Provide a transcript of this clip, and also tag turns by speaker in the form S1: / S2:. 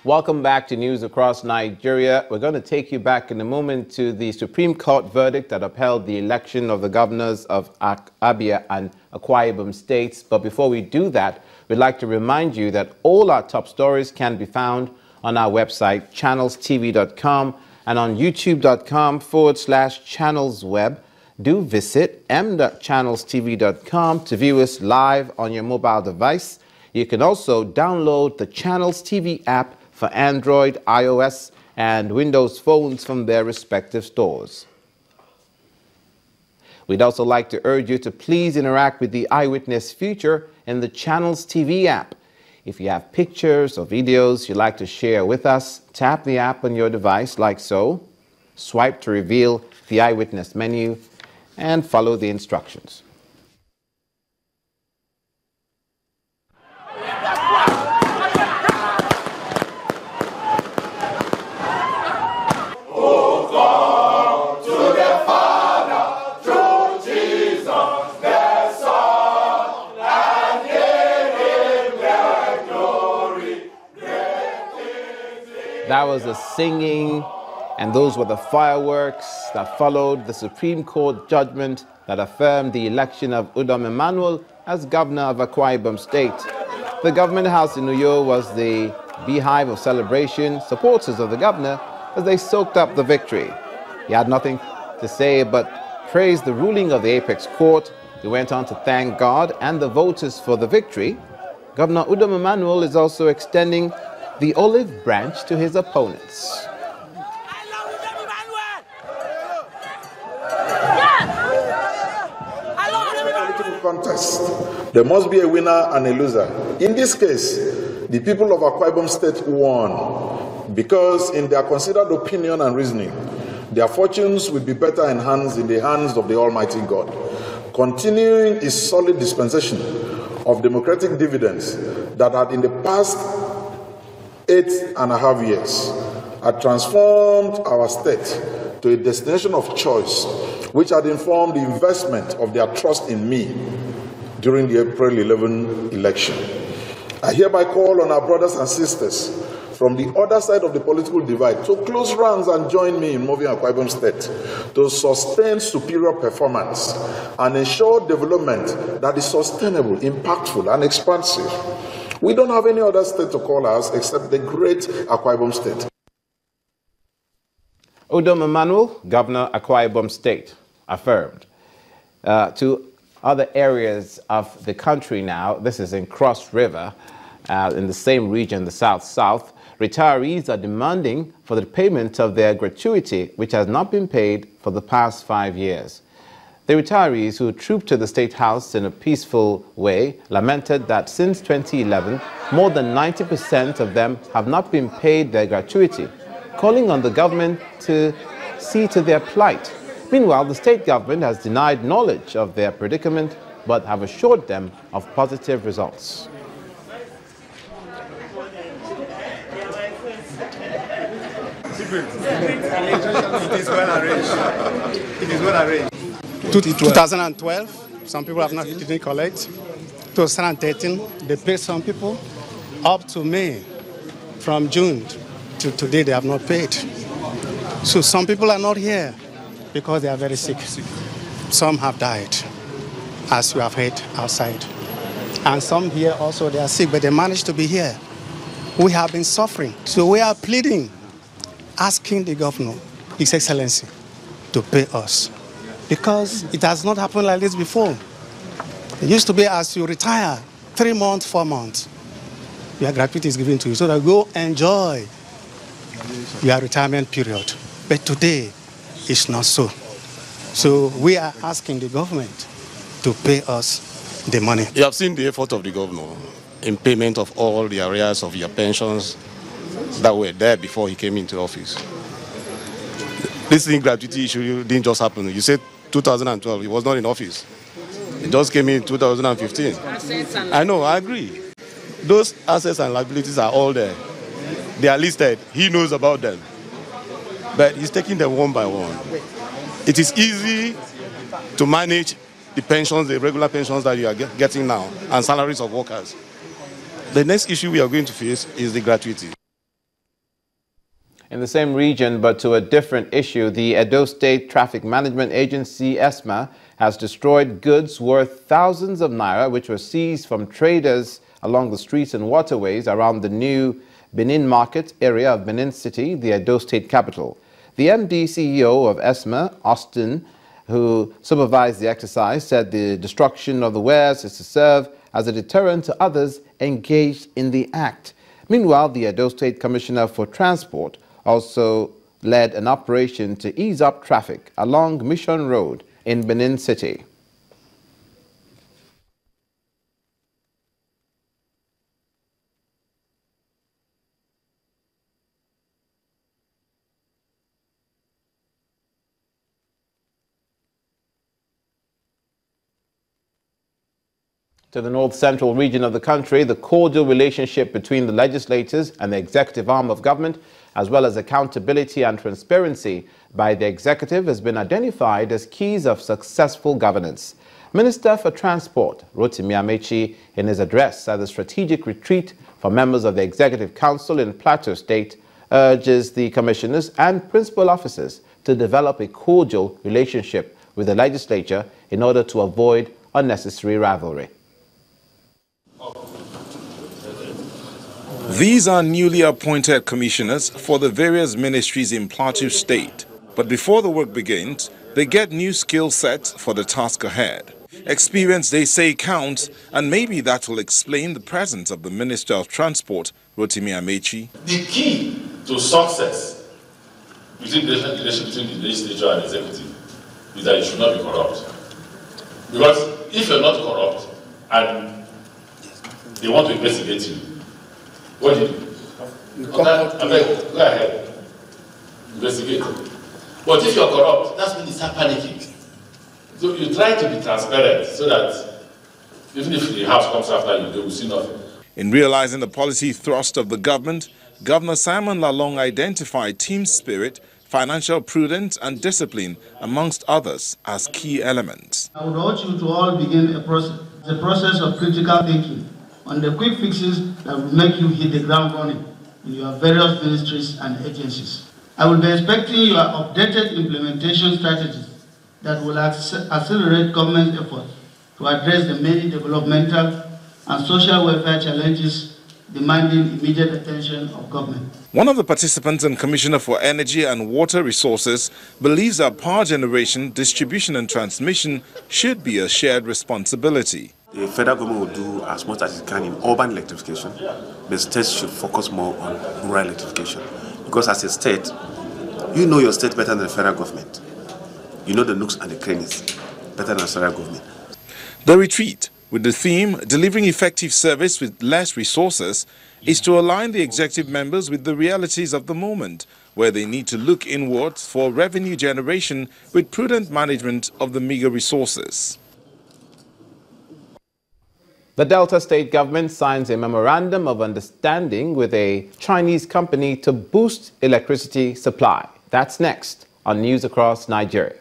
S1: Welcome back to News Across Nigeria. We're going to take you back in a moment to the Supreme Court verdict that upheld the election of the governors of Abia and Akwa Ibom states. But before we do that, we'd like to remind you that all our top stories can be found on our website, channelstv.com, and on youtube.com/channelsweb. Do visit m.channelstv.com to view us live on your mobile device. You can also download the Channels TV app for Android, iOS, and Windows phones from their respective stores. We'd also like to urge you to please interact with the Eyewitness feature in the Channels TV app. If you have pictures or videos you'd like to share with us, tap the app on your device like so, swipe to reveal the Eyewitness menu, and follow the instructions. That was the singing, and those were the fireworks that followed the Supreme Court judgment that affirmed the election of Udom Emmanuel as governor of Akwa Ibom State. The government house in Uyo was the beehive of celebration, supporters of the governor, as they soaked up the victory. He had nothing to say but praise the ruling of the apex court. He went on to thank God and the voters for the victory. Governor Udom Emmanuel is also extending the olive branch to his opponents.
S2: Contest. There must be a winner and a loser. In this case, the people of Akwa Ibom State won because in their considered opinion and reasoning, their fortunes will be better enhanced in the hands of the Almighty God. Continuing a solid dispensation of democratic dividends that had in the past 8.5 years had transformed our state to a destination of choice, which had informed the investment of their trust in me during the April 11 election. I hereby call on our brothers and sisters from the other side of the political divide to close ranks and join me in moving Akwa Ibom State to sustain superior performance and ensure development that is sustainable, impactful, and expansive. We don't have any other state to call us except the great Akwa Ibom State.
S1: Udom Emmanuel, Governor Akwa Ibom State, affirmed. To other areas of the country now, this is in Cross River, in the same region, the South-South, retirees are demanding for the payment of their gratuity, which has not been paid for the past 5 years. The retirees, who trooped to the State House in a peaceful way, lamented that since 2011, more than 90% of them have not been paid their gratuity, calling on the government to see to their plight. Meanwhile, the state government has denied knowledge of their predicament, but have assured them of positive results.
S3: It is well arranged. It is well arranged. 2012, some people have not didn't collect. 2013, they paid some people. Up to May, from June to today, they have not paid. So some people are not here because they are very sick. Some have died, as we have heard outside. And some here also, they are sick, but they managed to be here. We have been suffering. So we are pleading, asking the governor, His Excellency, to pay us. Because it has not happened like this before. It used to be as you retire, 3 months, 4 months, your gratuity is given to you so that you go enjoy your retirement period. But today, it's not so. So we are asking the government to pay us the money.
S4: You have seen the effort of the governor in payment of all the arrears of your pensions that were there before he came into office. This gratuity issue didn't just happen. You said 2012, he was not in office. It just came in 2015. I know, I agree. Those assets and liabilities are all there. They are listed. He knows about them. But he's taking them one by one. It is easy to manage the pensions, the regular pensions that you are getting now, and salaries of workers. The next issue we are going to face is the gratuity.
S1: In the same region, but to a different issue, the Edo State Traffic Management Agency, ESMA, has destroyed goods worth thousands of naira, which were seized from traders along the streets and waterways around the new Benin Market area of Benin City, the Edo State capital. The MD CEO of ESMA, Austin, who supervised the exercise, said the destruction of the wares is to serve as a deterrent to others engaged in the act. Meanwhile, the Edo State Commissioner for Transport also led an operation to ease up traffic along Mission Road in Benin City. To the north-central region of the country, the cordial relationship between the legislators and the executive arm of government, as well as accountability and transparency by the executive, has been identified as keys of successful governance. Minister for Transport, Rotimi Amechi, in his address at the strategic retreat for members of the Executive Council in Plateau State, urges the commissioners and principal officers to develop a cordial relationship with the legislature in order to avoid unnecessary rivalry.
S5: These are newly appointed commissioners for the various ministries in Plateau State. But before the work begins, they get new skill sets for the task ahead. Experience, they say, counts, and maybe that will explain the presence of the Minister of Transport, Rotimi Amechi.
S6: The key to success between the relationship between the legislature and executive is that it should not be corrupt. Because if you're not corrupt and they want to investigate you, what do you do? Go ahead. Investigate. But if you're corrupt, that's when you start panicking. So you try to be transparent so that even if the house comes after you, they will see nothing.
S5: In realizing the policy thrust of the government, Governor Simon Lalong identified team spirit, financial prudence and discipline, amongst others, as key elements.
S7: I would urge you to all begin a process of critical thinking on the quick fixes that will make you hit the ground running in your various ministries and agencies. I will be expecting your updated implementation strategies that will accelerate government efforts to address the many developmental and social welfare challenges demanding immediate attention of government.
S5: One of the participants and Commissioner for Energy and Water Resources believes that power generation, distribution and transmission should be a shared responsibility.
S8: The federal government will do as much as it can in urban electrification. The states should focus more on rural electrification. Because as a state, you know your state better than the federal government. You know the nooks and the crannies better than the federal government.
S5: The retreat, with the theme Delivering Effective Service with Less Resources, is to align the executive members with the realities of the moment, where they need to look inwards for revenue generation with prudent management of the meager resources.
S1: The Delta State government signs a memorandum of understanding with a Chinese company to boost electricity supply. That's next on News Across Nigeria.